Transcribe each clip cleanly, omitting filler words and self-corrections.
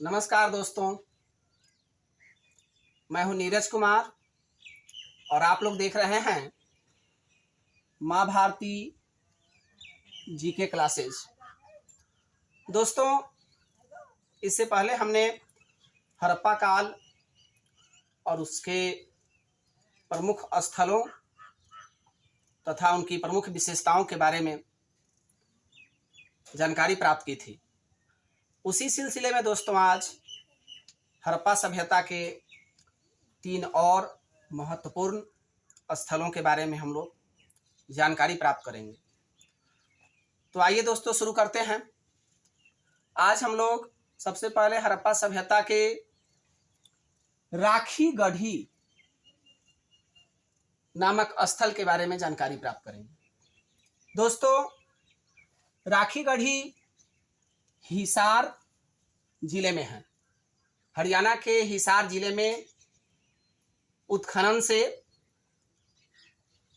नमस्कार दोस्तों, मैं हूं नीरज कुमार और आप लोग देख रहे हैं माँ भारती जीके क्लासेस। दोस्तों, इससे पहले हमने हड़प्पा काल और उसके प्रमुख स्थलों तथा उनकी प्रमुख विशेषताओं के बारे में जानकारी प्राप्त की थी। उसी सिलसिले में दोस्तों आज हड़प्पा सभ्यता के 3 और महत्वपूर्ण स्थलों के बारे में हम लोग जानकारी प्राप्त करेंगे। तो आइए दोस्तों शुरू करते हैं। आज हम लोग सबसे पहले हड़प्पा सभ्यता के राखी गढ़ी नामक स्थल के बारे में जानकारी प्राप्त करेंगे। दोस्तों, राखी गढ़ी हिसार जिले में है। हरियाणा के हिसार जिले में उत्खनन से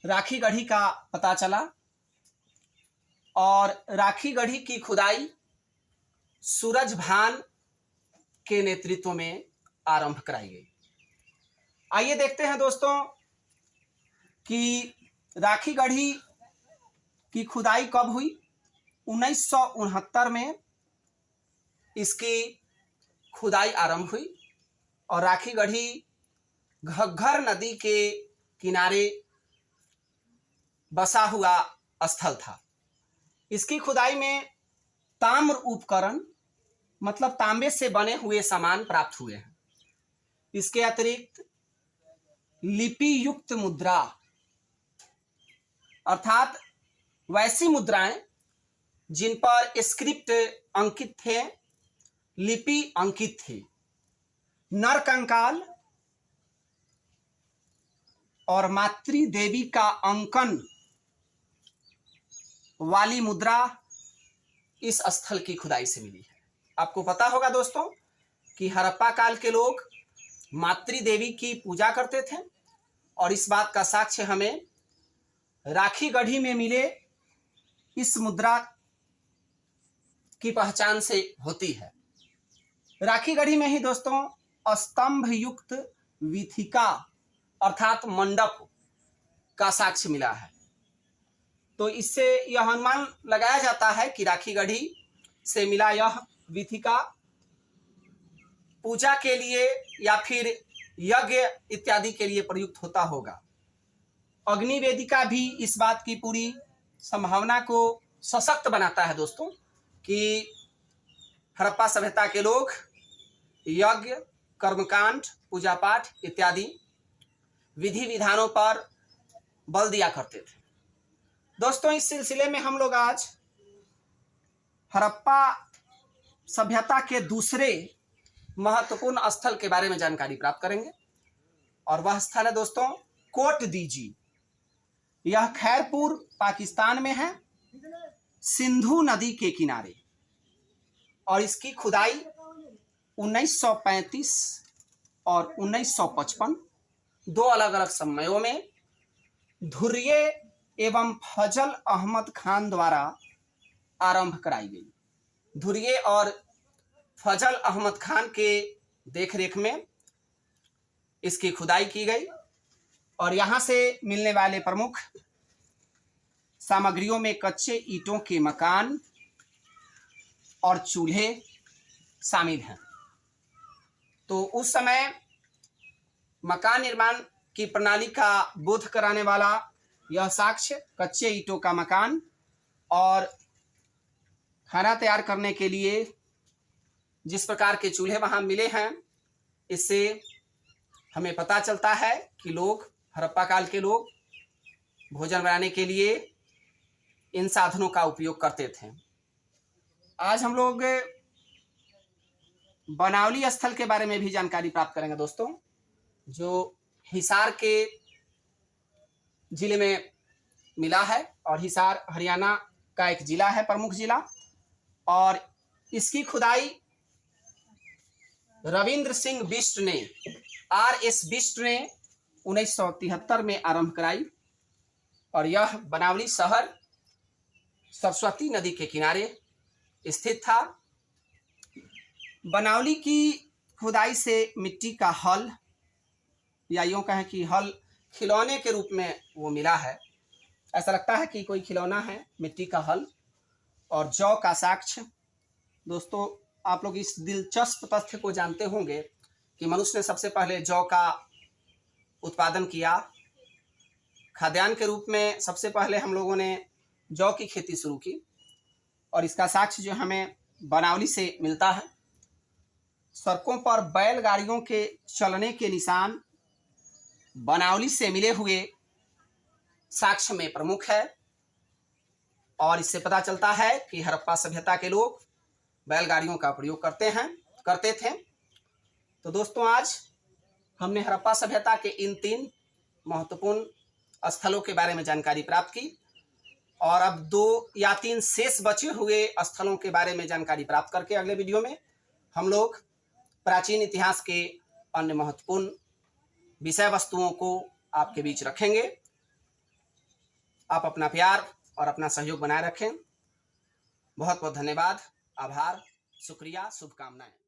राखी गढ़ी का पता चला और राखी गढ़ी की खुदाई सूरजभान के नेतृत्व में आरंभ कराई गई। आइए देखते हैं दोस्तों कि राखी गढ़ी की खुदाई कब हुई। 1969 में इसकी खुदाई आरंभ हुई और राखी गढ़ी घग्गर नदी के किनारे बसा हुआ स्थल था। इसकी खुदाई में ताम्र उपकरण मतलब तांबे से बने हुए सामान प्राप्त हुए हैं। इसके अतिरिक्त लिपि युक्त मुद्रा अर्थात वैसी मुद्राएं जिन पर स्क्रिप्ट अंकित थे, लिपि अंकित थी, नरकंकाल और मातृ देवी का अंकन वाली मुद्रा इस स्थल की खुदाई से मिली है। आपको पता होगा दोस्तों कि हड़प्पा काल के लोग मातृ देवी की पूजा करते थे और इस बात का साक्ष्य हमें राखी गढ़ी में मिले इस मुद्रा की पहचान से होती है। राखी गढ़ी में ही दोस्तों स्तंभ युक्त वीथिका अर्थात मंडप का साक्ष्य मिला है। तो इससे यह अनुमान लगाया जाता है कि राखी गढ़ी से मिला यह वीथिका पूजा के लिए या फिर यज्ञ इत्यादि के लिए प्रयुक्त होता होगा। अग्नि वेदिका भी इस बात की पूरी संभावना को सशक्त बनाता है दोस्तों कि हड़प्पा सभ्यता के लोग यज्ञ, कर्मकांड, पूजा पाठ इत्यादि विधि विधानों पर बल दिया करते थे। दोस्तों, इस सिलसिले में हम लोग आज हड़प्पा सभ्यता के दूसरे महत्वपूर्ण स्थल के बारे में जानकारी प्राप्त करेंगे और वह स्थल है दोस्तों कोट दीजी। यह खैरपुर पाकिस्तान में है, सिंधु नदी के किनारे, और इसकी खुदाई 1935 और 1955 दो अलग अलग समयों में धुर्ये एवं फजल अहमद खान द्वारा आरंभ कराई गई। धुर्ये और फजल अहमद खान के देखरेख में इसकी खुदाई की गई और यहाँ से मिलने वाले प्रमुख सामग्रियों में कच्चे ईंटों के मकान और चूल्हे शामिल हैं। तो उस समय मकान निर्माण की प्रणाली का बोध कराने वाला यह साक्ष्य कच्चे ईंटों का मकान और खाना तैयार करने के लिए जिस प्रकार के चूल्हे वहाँ मिले हैं, इससे हमें पता चलता है कि लोग हड़प्पा काल के लोग भोजन बनाने के लिए इन साधनों का उपयोग करते थे। आज हम लोग बनावली स्थल के बारे में भी जानकारी प्राप्त करेंगे दोस्तों, जो हिसार के जिले में मिला है और हिसार हरियाणा का एक जिला है, प्रमुख जिला, और इसकी खुदाई रविंद्र सिंह बिष्ट ने RS बिष्ट ने 1973 में आरंभ कराई और यह बनावली शहर सरस्वती नदी के किनारे स्थित था। बनावली की खुदाई से मिट्टी का हल, या यूँ कहें कि हल खिलौने के रूप में वो मिला है। ऐसा लगता है कि कोई खिलौना है, मिट्टी का हल और जौ का साक्ष्य। दोस्तों, आप लोग इस दिलचस्प तथ्य को जानते होंगे कि मनुष्य ने सबसे पहले जौ का उत्पादन किया। खाद्यान्न के रूप में सबसे पहले हम लोगों ने जौ की खेती शुरू की और इसका साक्ष्य जो हमें बनावली से मिलता है। सड़कों पर बैलगाड़ियों के चलने के निशान बनावली से मिले हुए साक्ष्य में प्रमुख है और इससे पता चलता है कि हड़प्पा सभ्यता के लोग बैलगाड़ियों का प्रयोग करते थे। तो दोस्तों, आज हमने हड़प्पा सभ्यता के इन 3 महत्वपूर्ण स्थलों के बारे में जानकारी प्राप्त की और अब 2 या 3 शेष बचे हुए स्थलों के बारे में जानकारी प्राप्त करके अगले वीडियो में हम लोग प्राचीन इतिहास के अन्य महत्वपूर्ण विषय वस्तुओं को आपके बीच रखेंगे। आप अपना प्यार और अपना सहयोग बनाए रखें। बहुत बहुत धन्यवाद, आभार, शुक्रिया, शुभकामनाएं।